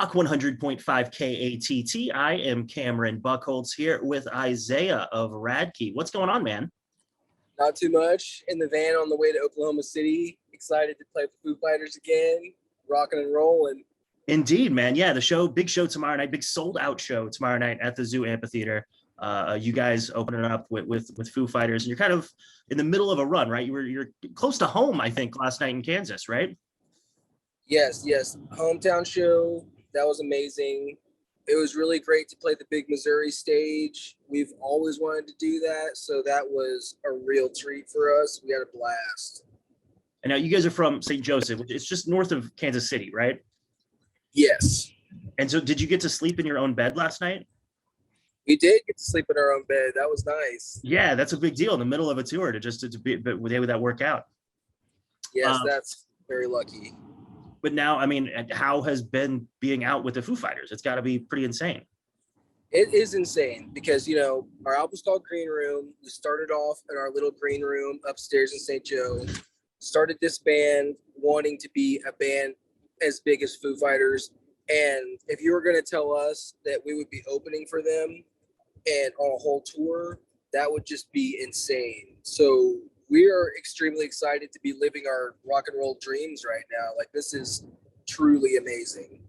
Rock 100.5 KATT. I am Cameron Buchholtz here with Isaiah of Radkey. What's going on, man? Not too much. In the van on the way to Oklahoma City. Excited to play the Foo Fighters again. Rocking and rolling. Indeed, man. Yeah, the show, big show tomorrow night, big sold out show tomorrow night at the Zoo Amphitheatre. You guys opening up with Foo Fighters, and you're kind of in the middle of a run, right? You're close to home, I think, last night in Kansas, right? Yes. Hometown show. That was amazing. It was really great to play the big Missouri stage. We've always wanted to do that, so that was a real treat for us. We had a blast. And now you guys are from St. Joseph, which is just north of Kansas City, right? Yes. And so did you get to sleep in your own bed last night? We did get to sleep in our own bed. That was nice. Yeah, that's a big deal in the middle of a tour to be with that work out. Yes, that's very lucky. But now, I mean, how has been being out with the Foo Fighters? It's got to be pretty insane. It is insane because, our album's called Green Room. We started off in our little green room upstairs in St. Joe. Started this band wanting to be a band as big as Foo Fighters. And if you were going to tell us that we would be opening for them and on a whole tour, that would just be insane. So we are extremely excited to be living our rock and roll dreams right now. Like, this is truly amazing.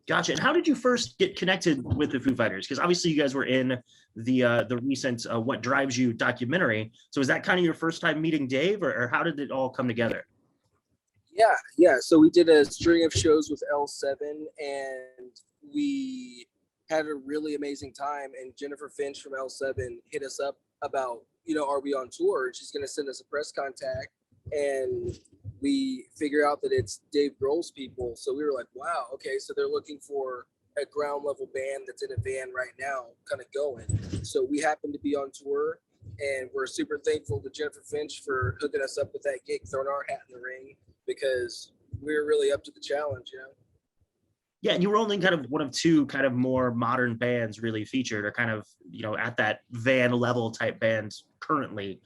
Gotcha. And how did you first get connected with the Foo Fighters? Because obviously you guys were in the recent What Drives You documentary. So is that kind of your first time meeting Dave, or how did it all come together? Yeah. So we did a string of shows with L7 and we had a really amazing time. And Jennifer Finch from L7 hit us up about, are we on tour? She's going to send us a press contact. And we figure out that it's Dave Grohl's people. So we were like, wow, okay. So they're looking for a ground level band that's in a van right now, kind of going. So we happen to be on tour and we're super thankful to Jennifer Finch for hooking us up with that gig, throwing our hat in the ring, because we're really up to the challenge, Yeah, and you were only kind of one of two kind of more modern bands really featured, or kind of, at that van level type bands currently.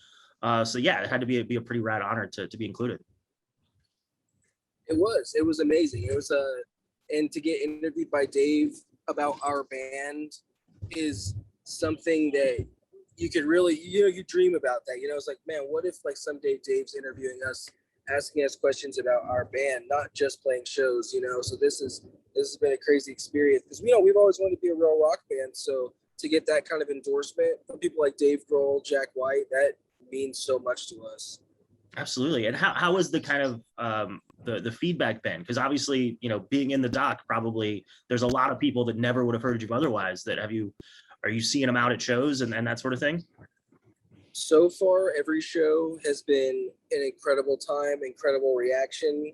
So yeah, it had to be a pretty rad honor to be included. It was amazing. It was and to get interviewed by Dave about our band is something that you could really, you dream about that. It's like, man, what if like someday Dave's interviewing us, asking us questions about our band, not just playing shows, So this has been a crazy experience because we've always wanted to be a real rock band. So to get that kind of endorsement from people like Dave Grohl, Jack White, that means so much to us. Absolutely. And how was the kind of the feedback been? Because obviously, being in the doc, probably there's a lot of people that never would have heard you otherwise. Are you seeing them out at shows and that sort of thing? So far, every show has been an incredible time, incredible reaction.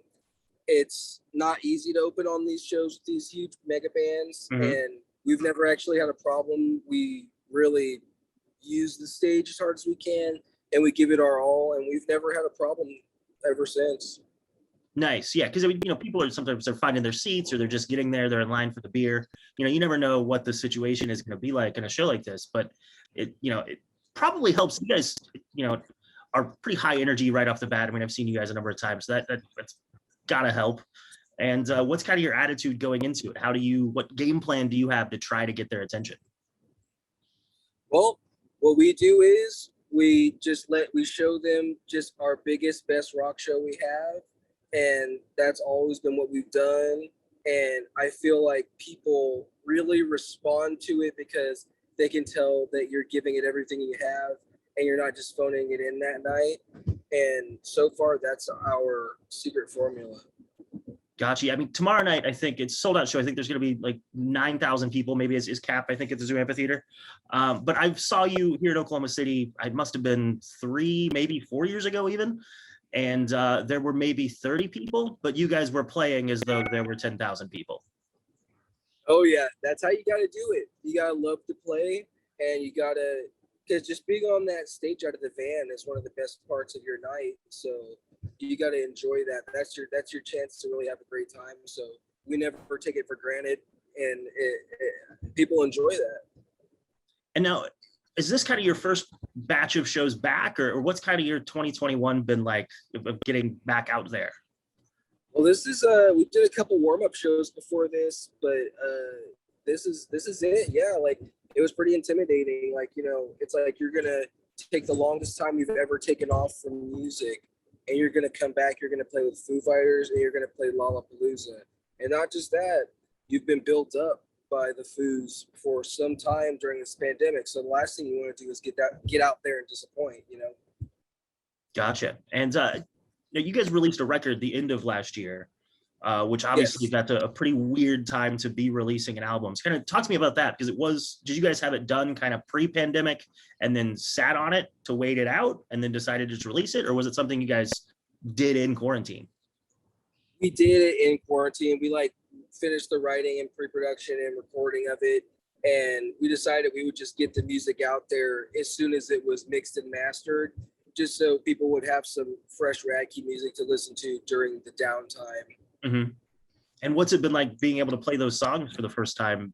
It's not easy to open on these shows with these huge mega bands, and we've never actually had a problem. We really use the stage as hard as we can, and we give it our all, and we've never had a problem ever since. Nice. Yeah, because people are sometimes they're finding their seats, or they're just getting there, they're in line for the beer. You never know what the situation is going to be like in a show like this, but it probably helps. You guys are pretty high energy right off the bat. I mean, I've seen you guys a number of times, so that's gotta help. And what's kind of your attitude going into it? What game plan do you have to try to get their attention? Well, what we do is we show them just our biggest, best rock show we have, and that's always been what we've done. And I feel like people really respond to it because they can tell that you're giving it everything you have and you're not just phoning it in that night. And so far, that's our secret formula. Gotcha. I mean, tomorrow night, I think it's sold out show. I think there's going to be like 9,000 people, maybe is cap, I think, at the Zoo Amphitheatre. But I saw you here in Oklahoma City. It must have been 3, maybe 4 years ago even. And there were maybe 30 people, but you guys were playing as though there were 10,000 people. Oh, yeah. That's how you got to do it. You got to love to play, and you got to, because just being on that stage out of the van is one of the best parts of your night. So you got to enjoy that. That's your chance to really have a great time. So we never take it for granted, and people enjoy that. And now, is this kind of your first batch of shows back, or what's kind of your 2021 been like of getting back out there? Well, this is we did a couple warm-up shows before this, but this is it. Yeah, like it was pretty intimidating. Like, it's like you're gonna take the longest time you've ever taken off from music, and you're gonna come back, you're gonna play with Foo Fighters, and you're gonna play Lollapalooza. And not just that, you've been built up by the Foos for some time during this pandemic. So the last thing you want to do is get out there and disappoint. Gotcha. And you guys released a record the end of last year, which obviously Yes. that's a pretty weird time to be releasing an album. So kind of talk to me about that, because did you guys have it done kind of pre-pandemic and then sat on it to wait it out and then decided to just release it? Or was it something you guys did in quarantine? We did it in quarantine. We finished the writing and pre-production and recording of it, and we decided we would just get the music out there as soon as it was mixed and mastered, just so people would have some fresh Radkey music to listen to during the downtime. Mm-hmm. And what's it been like being able to play those songs for the first time,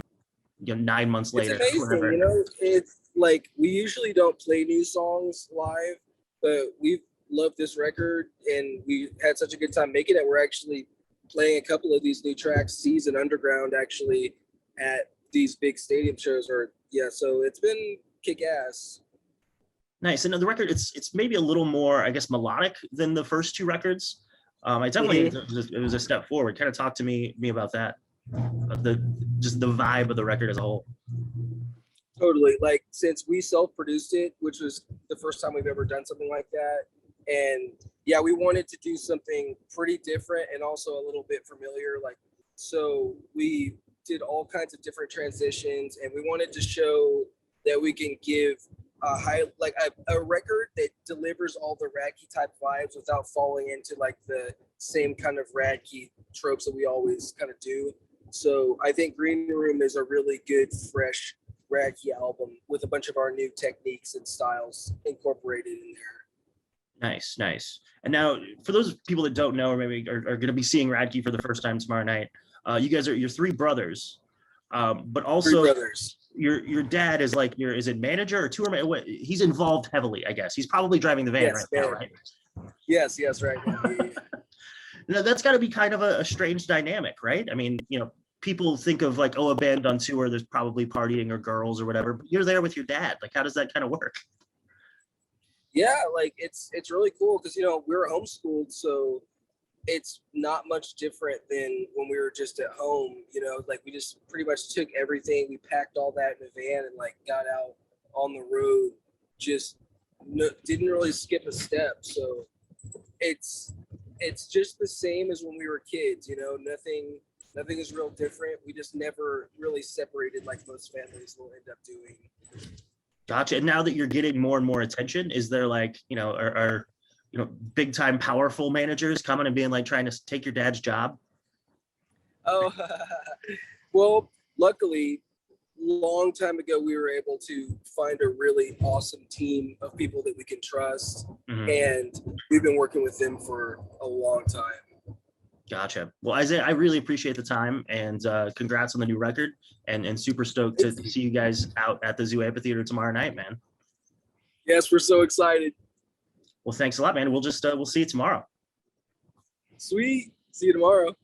9 months later? It's amazing. It's like we usually don't play new songs live, but we've loved this record and we had such a good time making it. We're actually playing a couple of these new tracks, Season Underground, actually at these big stadium shows. So it's been kick-ass. Nice. And the record, it's maybe a little more, I guess, melodic than the first two records. I definitely it was a step forward. Kind of talk to me about that, just the vibe of the record as a whole. Totally. Like, since we self-produced it, which was the first time we've ever done something like that, and yeah, we wanted to do something pretty different and also a little bit familiar. So we did all kinds of different transitions, and we wanted to show that we can give a record that delivers all the Radkey type vibes without falling into the same kind of Radkey tropes that we always kind of do. So I think Green Room is a really good, fresh Radkey album with a bunch of our new techniques and styles incorporated in there. Nice. And now, for those people that don't know, or maybe are going to be seeing Radkey for the first time tomorrow night, you guys are your three brothers, but also your dad is is it manager or tour? He's involved heavily, I guess. He's probably driving the van now, right? Yes, right. Now, that's got to be kind of a strange dynamic, right? I mean, people think of a band on tour, there's probably partying or girls or whatever, but you're there with your dad. How does that kind of work? Yeah, it's really cool because we were homeschooled, so it's not much different than when we were just at home. We just pretty much took everything, we packed all that in a van and got out on the road. Just didn't really skip a step. So it's just the same as when we were kids. Nothing is real different. We just never really separated like most families will end up doing. Gotcha. And now that you're getting more and more attention, is there are big time powerful managers coming and being trying to take your dad's job? Oh, well, luckily, long time ago, we were able to find a really awesome team of people that we can trust. Mm-hmm. And we've been working with them for a long time. Gotcha. Well, Isaiah, I really appreciate the time, and congrats on the new record, and super stoked to see you guys out at the Zoo Amphitheatre tomorrow night, man. Yes, we're so excited. Well, thanks a lot, man. We'll see you tomorrow. Sweet. See you tomorrow.